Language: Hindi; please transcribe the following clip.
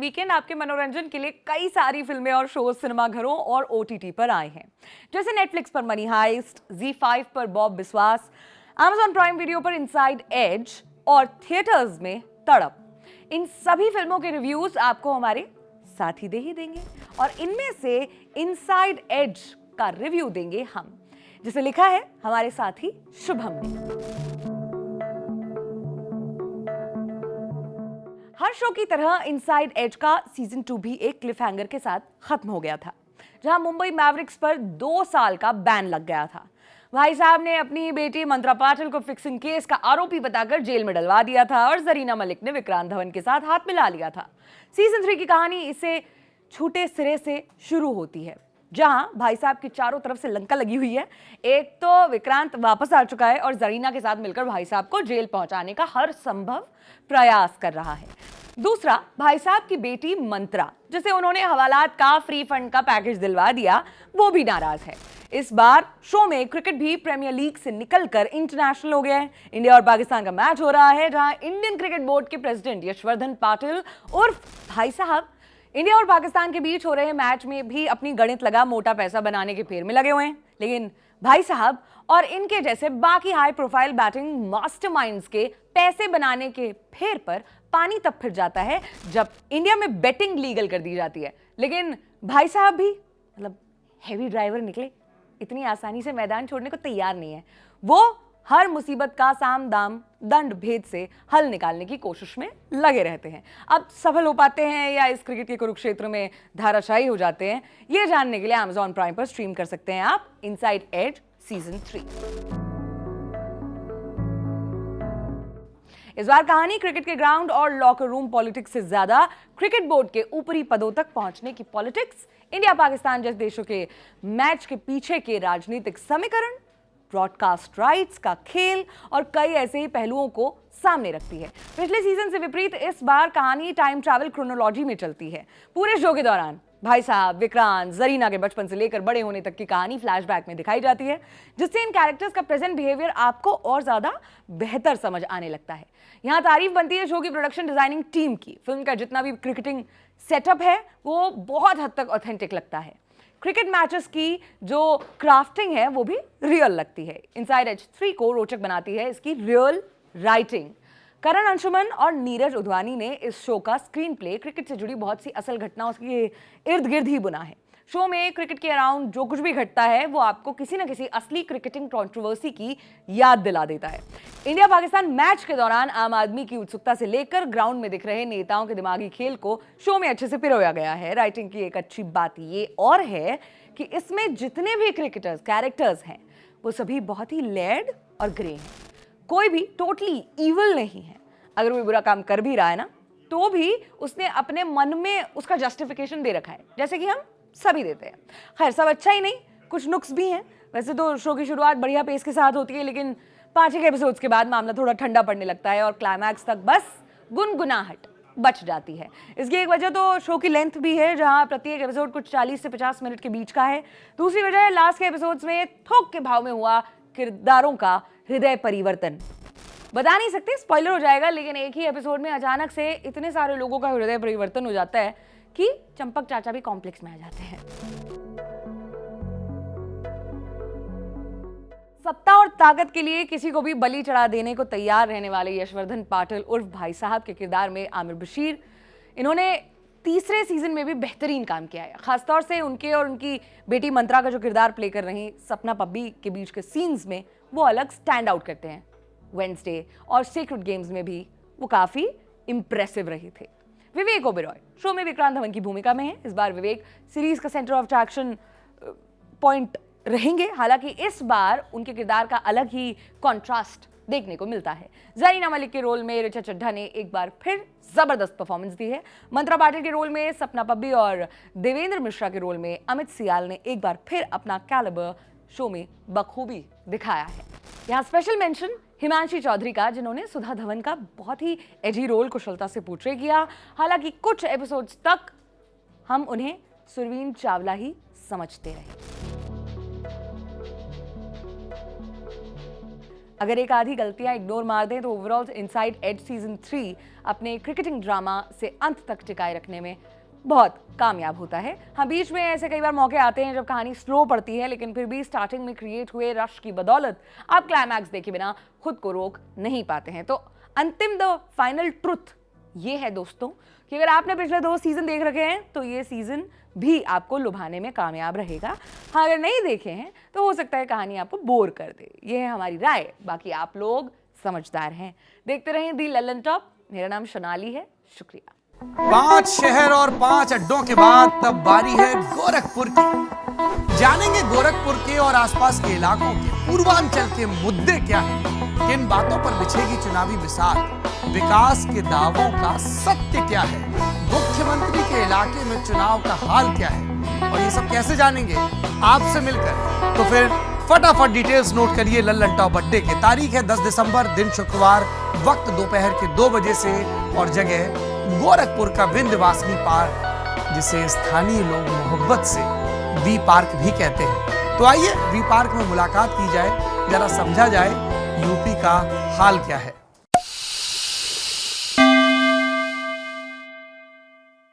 वीकेंड आपके मनोरंजन के लिए कई सारी फिल्में और शोज सिनेमाघरों और ओटीटी पर आए हैं, जैसे नेटफ्लिक्स पर मनी हाइस्ट, ZEE5 पर बॉब बिस्वास, Amazon प्राइम वीडियो पर इनसाइड एज और थिएटर्स में तड़प। इन सभी फिल्मों के रिव्यूज आपको हमारे साथी दे ही देंगे और इनमें से इनसाइड एज का रिव्यू देंगे हम, जिसे लिखा है हमारे साथी शुभम ने। हर शो की तरह इनसाइड एज का सीजन 2 भी एक क्लिफहैंगर के साथ खत्म हो गया था, जहां मुंबई मैवरिक्स पर 2 साल का बैन लग गया था। भाई साहब ने अपनी बेटी मंत्रा पाटिल को फिक्सिंग केस का आरोपी बताकर जेल में डलवा दिया था और जरीना मलिक ने विक्रांत धवन के साथ हाथ मिला लिया था। सीजन 3 की कहानी इसे छूटे सिरे से शुरू होती है, जहां भाई साहब की चारों तरफ से लंका लगी हुई है। एक तो विक्रांत वापस आ चुका है और जरीना के साथ मिलकर भाई साहब को जेल पहुंचाने का हर संभव प्रयास कर रहा है। दूसरा, भाई साहब की बेटी मंत्रा, जिसे उन्होंने हवालात का फ्री फंड का पैकेज दिलवा दिया, वो भी नाराज है। इस बार शो में क्रिकेट भी प्रीमियर लीग से निकलकर इंटरनेशनल हो गया है। इंडिया और पाकिस्तान का मैच हो रहा है, जहां इंडियन क्रिकेट बोर्ड के प्रेसिडेंट यशवर्धन पाटिल उर्फ भाई साहब इंडिया और पाकिस्तान के बीच हो रहे मैच में भी अपनी गणित लगा मोटा पैसा बनाने के फेर में लगे हुए हैं। लेकिन भाई साहब और इनके जैसे बाकी हाई प्रोफाइल बैटिंग मास्टरमाइंड्स के पैसे बनाने के फेर पर पानी तब फिर जाता है जब इंडिया में बेटिंग लीगल कर दी जाती है। लेकिन भाई साहब भी हैवी ड्राइवर निकले, इतनी आसानी से मैदान छोड़ने को तैयार नहीं है। वो हर मुसीबत का साम दाम दंड भेद से हल निकालने की कोशिश में लगे रहते हैं। अब सफल हो पाते हैं या इस क्रिकेट के कुरुक्षेत्र में धाराशायी हो जाते हैं, ये जानने के लिए Amazon प्राइम पर स्ट्रीम कर सकते हैं आप इनसाइड एज सीजन 3। इस बार कहानी क्रिकेट के ग्राउंड और लॉकर रूम पॉलिटिक्स से ज्यादा क्रिकेट बोर्ड के ऊपरी पदों तक पहुंचने की पॉलिटिक्स, इंडिया पाकिस्तान जैसे देशों के मैच के पीछे के राजनीतिक समीकरण, ब्रॉडकास्ट राइट्स का खेल और कई ऐसे ही पहलुओं को सामने रखती है। पिछले सीजन से विपरीत इस बार कहानी टाइम ट्रैवल क्रोनोलॉजी में चलती है। पूरे शो के दौरान भाई साहब, विक्रांत, जरीना के बचपन से लेकर बड़े होने तक की कहानी फ्लैशबैक में दिखाई जाती है, जिससे इन कैरेक्टर्स का प्रेजेंट बिहेवियर आपको और ज्यादा बेहतर समझ आने लगता है। यहाँ तारीफ बनती है शो की प्रोडक्शन डिजाइनिंग टीम की। फिल्म का जितना भी क्रिकेटिंग सेटअप है वो बहुत हद तक ऑथेंटिक लगता है। क्रिकेट मैचेस की जो क्राफ्टिंग है वो भी रियल लगती है। इनसाइड एज 3 को रोचक बनाती है इसकी रियल राइटिंग। करण अंशुमन और नीरज उद्वानी ने इस शो का स्क्रीन प्ले क्रिकेट से जुड़ी बहुत सी असल घटनाओं के इर्द गिर्द ही बुना है। शो में क्रिकेट के अराउंड जो कुछ भी घटता है वो आपको किसी न किसी असली क्रिकेटिंग कंट्रोवर्सी की याद दिला देता है। इंडिया पाकिस्तान मैच के दौरान आम आदमी की उत्सुकता से लेकर ग्राउंड में दिख रहे नेताओं के दिमागी खेल को शो में अच्छे से पिरोया गया है। राइटिंग की एक अच्छी बात ये और है कि इसमें जितने भी क्रिकेटर्स कैरेक्टर्स हैं वो सभी बहुत ही लेयर्ड और ग्रे हैं। कोई भी टोटली इविल नहीं है। अगर कोई बुरा काम कर भी रहा है ना, तो भी उसने अपने मन में उसका जस्टिफिकेशन दे रखा है, जैसे कि हम सभी देते हैं। खैर, सब अच्छा ही नहीं, कुछ नुक्स भी हैं। वैसे तो शो की शुरुआत बढ़िया पेस के साथ होती है, लेकिन 5 एपिसोड्स के बाद मामला थोड़ा ठंडा पड़ने लगता है और क्लाइमैक्स तक बस गुनगुनाहट बच जाती है। इसकी एक वजह तो शो की लेंथ भी है, जहां प्रत्येक एपिसोड कुछ 40 से 50 मिनट के बीच का है। दूसरी वजह लास्ट के एपिसोड्स में थोक के भाव में हुआ किरदारों का हृदय परिवर्तन। बता नहीं सकते, स्पॉइलर हो जाएगा, लेकिन एक ही एपिसोड में अचानक से इतने सारे लोगों का हृदय परिवर्तन हो जाता है कि चंपक चाचा भी कॉम्प्लेक्स में आ जाते हैं। सत्ता और ताकत के लिए किसी को भी बलि चढ़ा देने को तैयार रहने वाले यशवर्धन पाटिल उर्फ भाई साहब के किरदार में आमिर बशीर, इन्होंने तीसरे सीजन में भी बेहतरीन काम किया है। खासतौर से उनके और उनकी बेटी मंत्रा का जो किरदार प्ले कर रही सपना पब्बी के बीच के सीन्स में वो अलग स्टैंड आउट करते हैं। वेडनेसडे और सीक्रेट गेम्स में भी वो काफी इंप्रेसिव रहे थे। विवेक ओबेरॉय शो में विक्रांत धवन की भूमिका में है। इस बार विवेक सीरीज का सेंटर ऑफ अट्रैक्शन पॉइंट रहेंगे। हालांकि इस बार उनके किरदार का अलग ही कॉन्ट्रास्ट देखने को मिलता है। जरीना मलिक के रोल में ऋचा चड्ढा ने एक बार फिर जबरदस्त परफॉर्मेंस दी है। मंत्रा पाटिल के रोल में सपना पब्बी और देवेंद्र मिश्रा के रोल में अमित सियाल ने एक बार फिर अपना कैलिबर शो में बखूबी दिखाया है। यहाँ स्पेशल मेंशन हिमांशी चौधरी का, जिन्होंने सुधा धवन का बहुत ही एजी रोल कुशलता से पोर्ट्रे किया। हालांकि कुछ एपिसोड्स तक हम उन्हें सुरवीन चावला ही समझते रहे। अगर एक आधी गलतियां इग्नोर मार दें तो ओवरऑल इनसाइड एज सीजन 3 अपने क्रिकेटिंग ड्रामा से अंत तक टिकाए रखने में बहुत कामयाब होता है। हाँ, बीच में ऐसे कई बार मौके आते हैं जब कहानी स्लो पड़ती है, लेकिन फिर भी स्टार्टिंग में क्रिएट हुए रश की बदौलत आप क्लाइमैक्स देखे बिना खुद को रोक नहीं पाते हैं। तो अंतिम द फाइनल ट्रुथ ये है दोस्तों कि अगर आपने पिछले 2 सीजन देख रखे हैं तो ये सीजन भी आपको लुभाने में कामयाब रहेगा। हाँ, अगर नहीं देखे हैं तो हो सकता है कहानी आपको बोर कर दे। ये है हमारी राय, बाकी आप लोग समझदार हैं। देखते रहें दी लल्लन टॉप। मेरा नाम सोनाली है, शुक्रिया। 5 शहर और 5 अड्डों के बाद तब बारी है गोरखपुर की। जानेंगे गोरखपुर के और आसपास के इलाकों के पूर्वांचल के मुद्दे क्या हैं, किन बातों पर बिछेगी चुनावी मिसाल, विकास के दावों का सत्य क्या है, मुख्यमंत्री के इलाके में चुनाव का हाल क्या है, और ये सब कैसे जानेंगे आपसे मिलकर। तो फिर फटाफट डिटेल्स नोट करिए लल्लन टॉप अड्डे के। तारीख है 10 दिसंबर, दिन शुक्रवार, वक्त दोपहर के 2 बजे से, और जगह गोरखपुर का विंध्यवासिनी पार्क, जिसे स्थानीय लोग मोहब्बत से वी पार्क भी कहते हैं। तो आइए वी पार्क में मुलाकात की जाए, जरा समझा जाए यूपी का हाल क्या है।